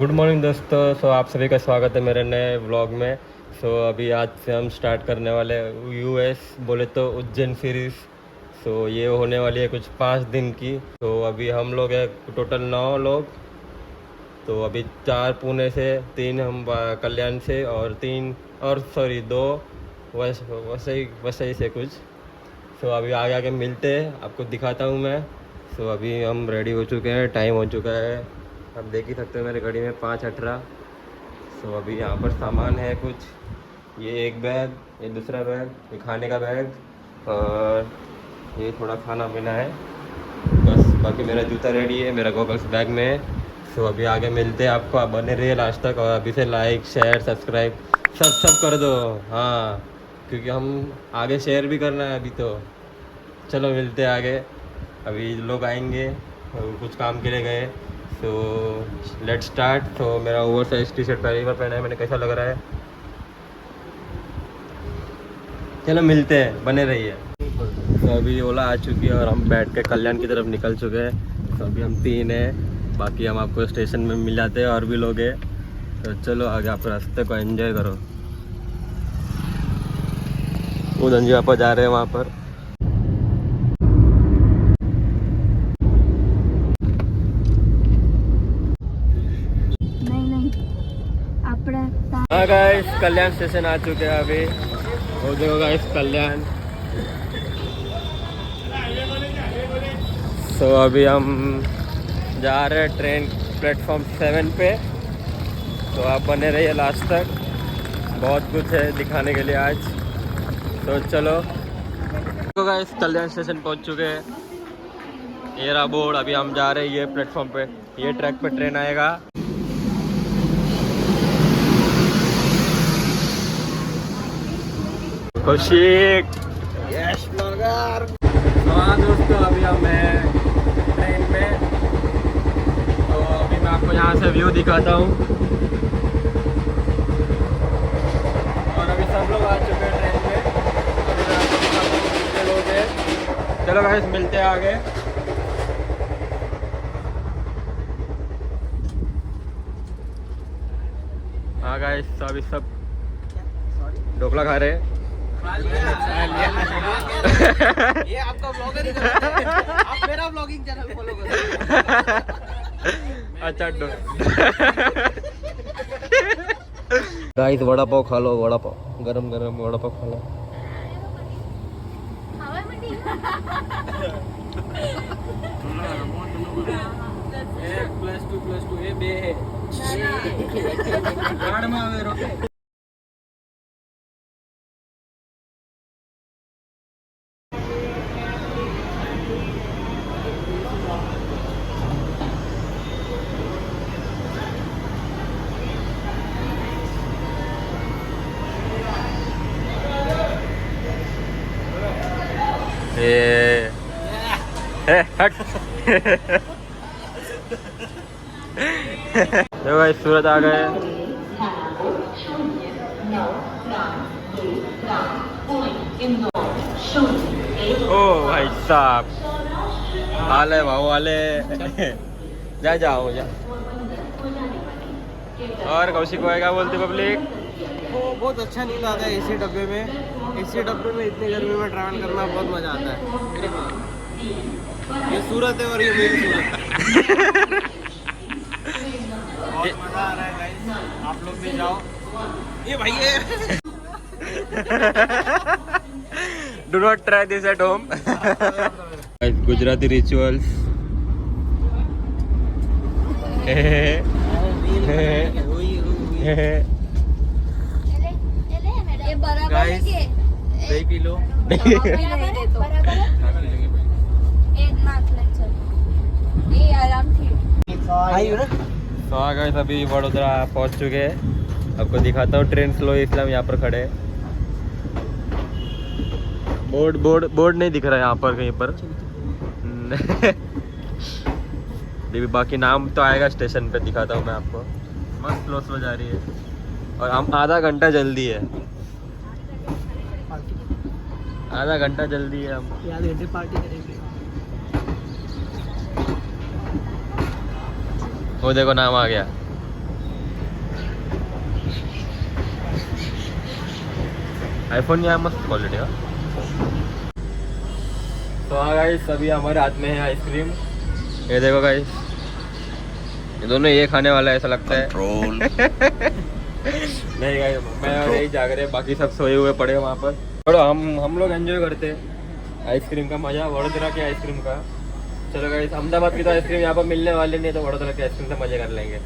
Good morning दोस्तों। आप सभी का स्वागत है मेरे नए व्लॉग में। अभी आज से हम स्टार्ट करने वाले यूएस बोले तो उज्जैन सीरीज़। ये होने वाली है कुछ 5 दिन की। अभी हम लोग हैं टोटल 9 लोग। अभी 4 पुणे से, 3 हम कल्याण से और 3 और सॉरी 2 वसई से कुछ। अभी आगे आगे मिलते हैं, आपको दिखाता हूँ मैं। अभी हम रेडी हो चुके हैं, टाइम हो चुका है। आप देख ही सकते हो मेरे घड़ी में 5:18। अभी यहाँ पर सामान है कुछ, ये एक बैग, ये दूसरा बैग, ये खाने का बैग और ये थोड़ा खाना पीना है बस। बाकी मेरा जूता रेडी है, मेरा गॉगल्स बैग में है। अभी आगे मिलते हैं आपको। आप बने रहिए लास्ट तक और अभी से लाइक शेयर सब्सक्राइब सब कर दो। हाँ, क्योंकि हम आगे शेयर भी करना है अभी। तो चलो मिलते हैं आगे। अभी लोग आएंगे, कुछ काम के लिए गए। Let's start. मेरा ओवर साइज टी शर्ट पहली बार पहना है मैंने, कैसा लग रहा है? चलो मिलते हैं, बने रहिए। अभी ओला आ चुकी है और हम बैठ के कल्याण की तरफ निकल चुके हैं। अभी हम 3 हैं, बाकी हम आपको स्टेशन में मिल जाते हैं और भी लोग हैं। चलो आगे, आप रास्ते को एंजॉय करो। उदन जी आप जा रहे हैं वहाँ पर। हाँ गाइस, कल्याण स्टेशन आ चुके हैं अभी। हो देखो गाइस कल्याण। अभी हम जा रहे हैं ट्रेन प्लेटफॉर्म 7 पे। आप बने रहिए लास्ट तक, बहुत कुछ है दिखाने के लिए आज। चलो गाइस, कल्याण स्टेशन पहुंच चुके हैं। ये रहा बोर्ड। अभी हम जा रहे हैं ये प्लेटफॉर्म पे, ये ट्रैक पे ट्रेन आएगा। खुशी यश मगर। हाँ दोस्तों, अभी हम हैं ट्रेन में। अभी मैं आपको यहाँ से व्यू दिखाता हूँ। और अभी सब लोग आ चुके हैं ट्रेन में। अभी मैं आपको दिखाता हूँ कितने लोग हैं। चलो गाइस, मिलते हैं आगे। हाँ गाइस, अभी सब ढोकला खा रहे हैं। ये आपका ब्लॉगर ही करता है। आप मेरा ब्लॉगिंग चैनल फॉलो करो। अच्छा गाइस, वड़ा पाव खा लो, वड़ा पाव गरम गरम वड़ा पाव खा लो। +2 ये बे है। गाड़ में आवे रोके। हट। देखो भाई, सूरत आ गए। ओ भाई साहब, हाले भाव वाले। जाओ जा। और कौशिक भाई क्या बोलते पब्लिक? वो बहुत अच्छा नींद आता है एसी डब्बे में। एसी डब्बे में इतनी गर्मी में ट्रैवल करना बहुत मजा आता है। ये सूरत है और ये मेरी सूरत है। बहुत मजा आ रहा है गाइस, आप लोग भी जाओ। ये भाई है। Do not try this at home. Gujarati rituals. Guys 2 kilo guys, अभी वडोदरा पहुंच चुके हैं। आपको दिखाता हूँ ट्रेन स्लो, इसलिए हम यहाँ पर खड़े हैं। बोर्ड नहीं दिख रहा है यहाँ पर कहीं पर। बाकी नाम तो आएगा स्टेशन पे, दिखाता हूँ मैं आपको। मस्त स्लो जा रही है और हम आधा घंटा जल्दी है। आधा घंटा जल्दी है हम। आधे घंटे पार्टी करेंगे। वो देखो नाम आ गया। आईफोन यहाँ मस्त क्वालिटी है। तो हाँ गाइस, अभी हमारे हाथ में है आइसक्रीम। ये देखो गाइस, ये दोनों ये खाने वाला है ऐसा लगता है। नहीं गाइस, मैं और यही जाग रहे हैं, बाकी सब सोए हुए पड़े हैं वहाँ पर। चलो हम लोग एंजॉय करते हैं आइसक्रीम का मजा, वडोदरा के आइसक्रीम का। चलो गाइस, अहमदाबाद की तो आइसक्रीम यहाँ पर मिलने वाली नहीं, तो वडोदरा के आइसक्रीम से मजे कर लेंगे।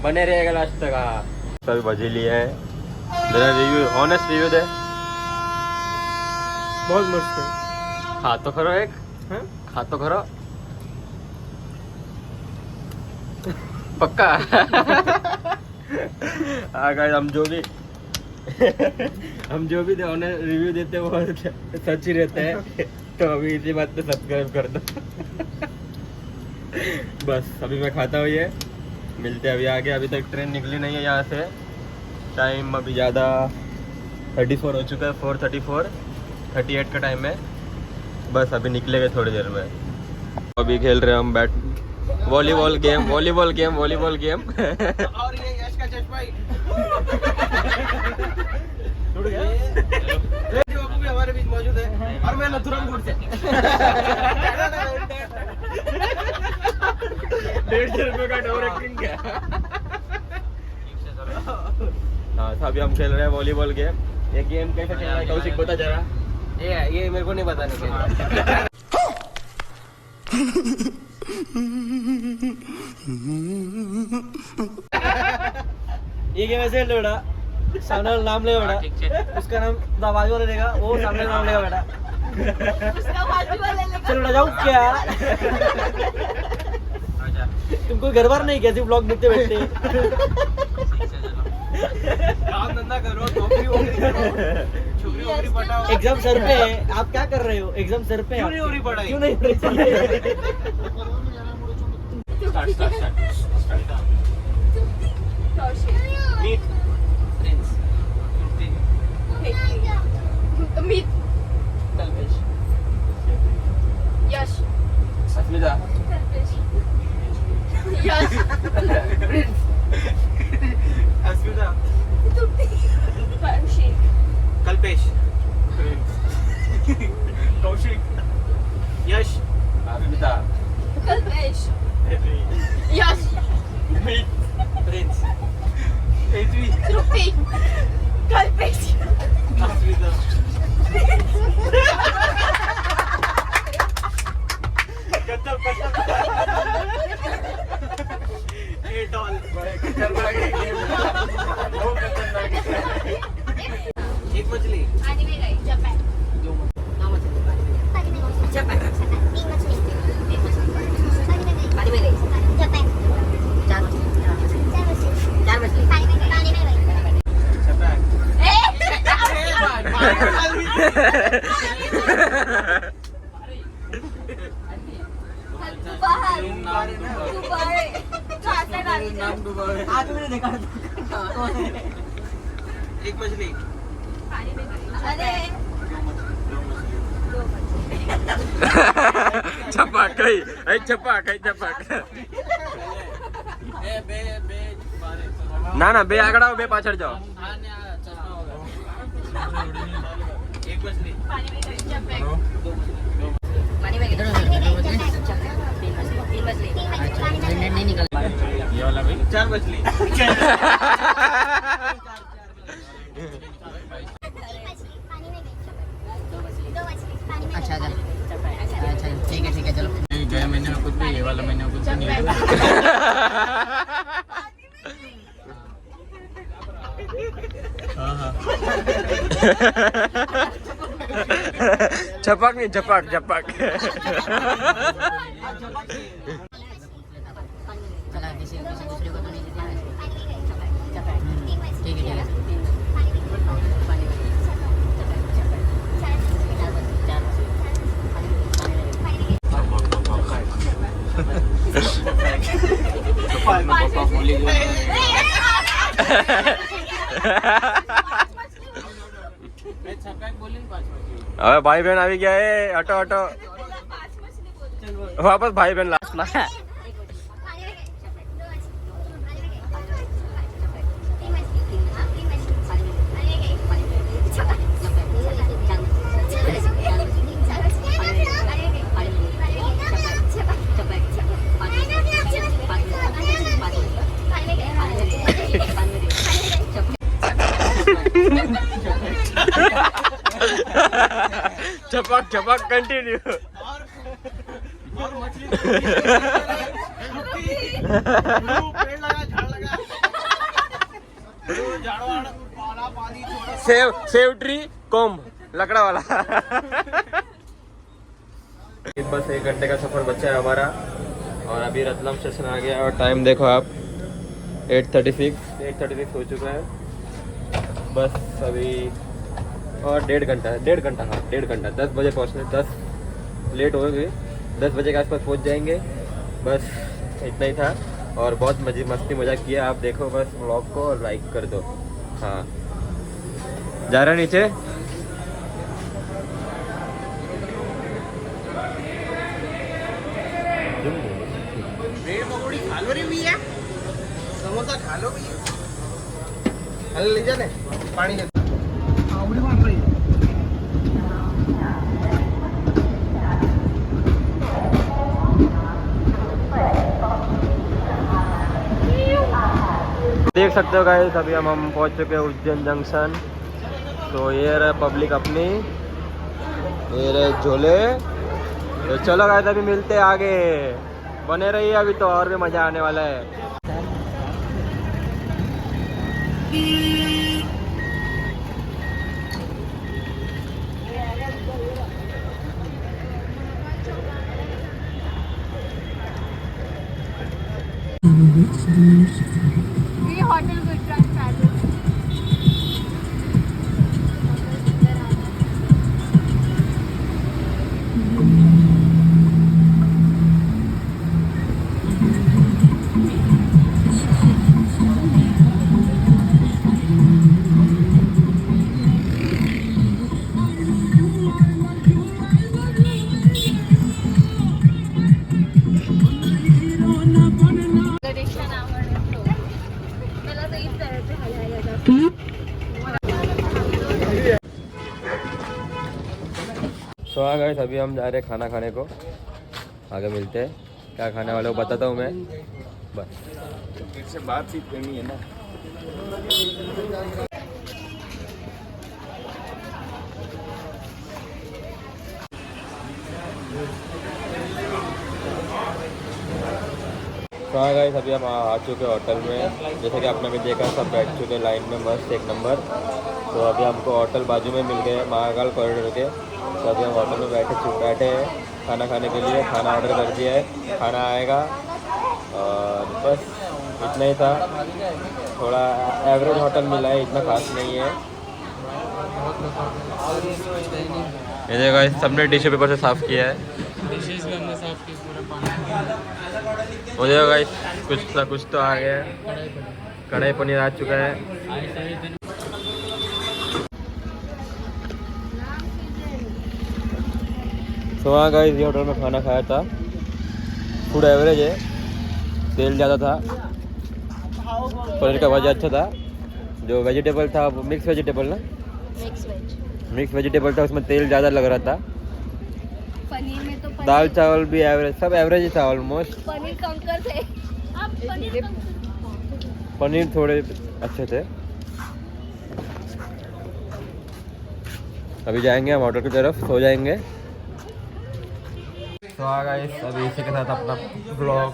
बने रहेगा लास्ट तक। हाँ, सभी भजी लिए हैं। जरा रिव्यू, ऑनेस्ट रिव्यू दे। बहुत मस्त है। खा तो करो एक, हाँ? खा तो करो पक्का। हाँ गाइस, हम जो भी रिव्यू देते हैं वो सच ही रहता है। तो अभी इसी बात पे सब्सक्राइब कर दो। बस अभी मैं खाता हूँ ये, मिलते हैं अभी आगे। अभी तक ट्रेन निकली नहीं है यहाँ से। टाइम अभी ज़्यादा 34 हो चुका है, 4:34, 38 का टाइम है। बस अभी निकलेंगे थोड़ी देर में। अभी खेल रहे हैं हम वॉलीबॉल गेम। और ये यश का चश्मा ही टूट गया। जो भी हमारे बीच मौजूद है, और मैं नथुरामपुर से। 150 रुपये का डोर एक्टिंग क्या। हाँ, तो अभी हम खेल रहे हैं वॉलीबॉल गेम। ये गेम कैसे खेलना है कौशिक बता जरा। ये मेरे को नहीं पता नहीं। ये गेम ऐसे खेलते बेटा, सामने वाला नाम लेगा बेटा, उसका नाम बाजू वाला लेगा, वो सामने वाला नाम लेगा बेटा। चल बेटा जाओ क्या। तुमको घर बार नहीं, कैसे ब्लॉग देखते बैठते। काम धंधा करो, नौकरी करो, छुपरी वोकरी पटाओ। एग्जाम सर पे है, आप क्या कर रहे हो? एग्जाम सर पे है, क्यों नहीं हो रही पढ़ाई? क्यों नहीं हो रही पढ़ाई? मीट प्रिंस मीत कल्पेश यश अस्मिता, कल्पेश यश अस्मिता कौशिक कल्पेश कौशिक यश अस्मिता, कल्पेश यश मीट प्रिंस पृथ्वी तृप्ति कल्पेश अस्मिता एक मछली पानी में गई जापान दो जापान तीन मछली पानी में गई जापान चार मछली पानी में गई आज मैंने देखा एक मछली अरे छपाक गई, छपाक ना बे आगड़ आओ, बे पाछड़ जाओ। एक मछली पानी में गई जापान पानी में किधर तीन मछली नहीं निकल ये वाला भाई चार मछली अच्छा चल अच्छा ठीक है चलो। गए महीने में कुछ भी, ये वाला महीने में कुछ नहीं है। छपाक नहीं, झपाक चला किसी दूसरे को तो नहीं देते ठीक है अबे भाई बहन अभी क्या है, हटो वापस भाई बहन लास्ट ना। चपक चपक कंटिन्यू। और मछली पेड़ लगा, झाड़ लगा, झाड़ वाड़, पाला पानी थोड़ा सेव ट्री कोम्ब लकड़ा वाला। बस 1 घंटे का सफर बचा है हमारा और अभी रतलाम स्टेशन आ गया और टाइम देखो आप 8:36 हो चुका है। बस अभी और 1.5 घंटा है, 1.5 घंटा 10 बजे पहुँचने, 10 लेट हो गए, 10 बजे के आसपास पहुँच जाएंगे। बस इतना ही था और बहुत मस्ती मजाक किया। आप देखो बस व्लॉग को और लाइक कर दो। हाँ जा रहा नीचे। ब्रेड पकौड़ी खा लो रे भैया, समोसा खा लो भैया। हल ले जाने पानी दे, आवड़ी मार रही है। देख सकते हो गाइस अभी हम पहुंच चुके हैं उज्जैन जंक्शन। तो ये रहा पब्लिक अपनी, ये रहे झोले। तो चलो गाइस अभी मिलते हैं आगे, बने रहिए अभी तो और भी मजा आने वाला है। ये होटल गुजरात चालू। रिक्षा आवडतो मला तर इथं जायचं आहे। सो हाँ गाइस अभी हम जा रहे हैं खाना खाने को, आगे मिलते हैं। क्या खाने वाले को बताता हूँ मैं, बस फिर से बातचीत करनी है ना। तो हाँ गाइस अभी हम आ चुके हैं होटल में। जैसे कि आपने भी देखा सब बैठ चुके हैं लाइन में, मस्त 1 नंबर। तो अभी हमको होटल बाजू में मिल गए महाकाल कॉरिडोर के। तो अभी हम होटल में बैठे हैं खाना खाने के लिए। खाना ऑर्डर कर दिया है, खाना आएगा और बस इतना ही था। थोड़ा एवरेज होटल मिला है, इतना खास नहीं है। ये देखो सबने टिश्यू पेपर से साफ़ किया है। हो जाएगा गाइस, कुछ तो आ गया है। कढ़ाई पनीर आ चुका है। तो हाँ गाइस ये होटल में खाना खाया था, फूड एवरेज है, तेल ज़्यादा था, पनीर का भाजी अच्छा था। जो वेजिटेबल था वो मिक्स वेजिटेबल ना, मिक्स वेजिटेबल था, उसमें तेल ज़्यादा लग रहा था। पनीर में तो दाल चावल भी एवरेज, सब एवरेज ही था ऑलमोस्ट। पनीर कंकर थे। आप पनीर थोड़े अच्छे थे। अभी जाएंगे हम होटल की तरफ, सो जाएंगे। तो आ गाइस अभी इसी के साथ अपना ब्लॉग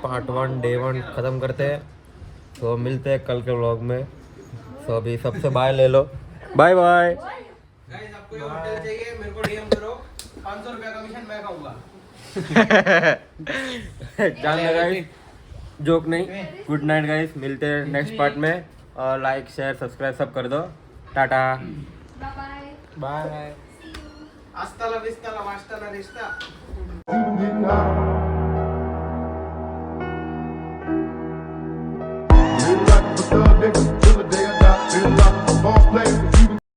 पार्ट 1 डे 1 ख़त्म करते हैं। तो मिलते हैं कल के ब्लॉग में। तो अभी सबसे बाय ले लो, बाय बाय। गाइस आपको ये होटल चाहिए मेरे को डीएम करो, 500 रुपया कमीशन मैं खाऊंगा। जान लगा जोक नहीं। गुड नाइट गाइस, मिलते हैं नेक्स्ट पार्ट में। और लाइक शेयर सब्सक्राइब सब कर दो। Tata bye bye. Hasta la vista, la basta la vista. Live like a thug nigga till the day I die. Live like a ball player.